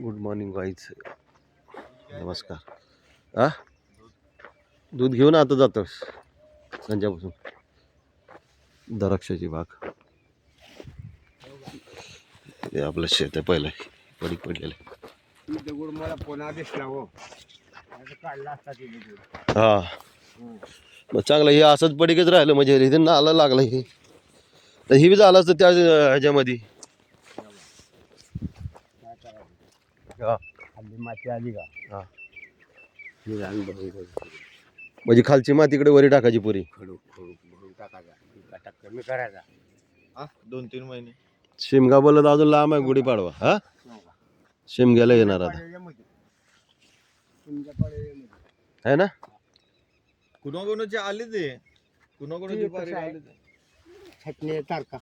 Good morning guys, नमस्कार. हा, दूध घेऊन आता जातोस संध्यापासून. द्राक्षाची बाग, हे आपलं शेत आहे. पहिलं पडी पडलेलं. हा, मग चांगलं हे असंच पडीकच राहिलं म्हणजे इथे नाला लागला. हे तर ही बी झालं असतं त्या ह्याच्यामध्ये. माती आली का? हा, म्हणजे खालची मातीकडे वरी टाकायची पुरी. खडू खडू भरून टाकायचा, कमी करायचा. 2-3 महिने शिमगा बोलत अजून लांब आहे गुढीपाडवा. हा, शिमग्याला येणार आता आहे ना. कुणाकोणाचे आले ते, कुणाकोणाचे बारी आले ते. छटणी तारखा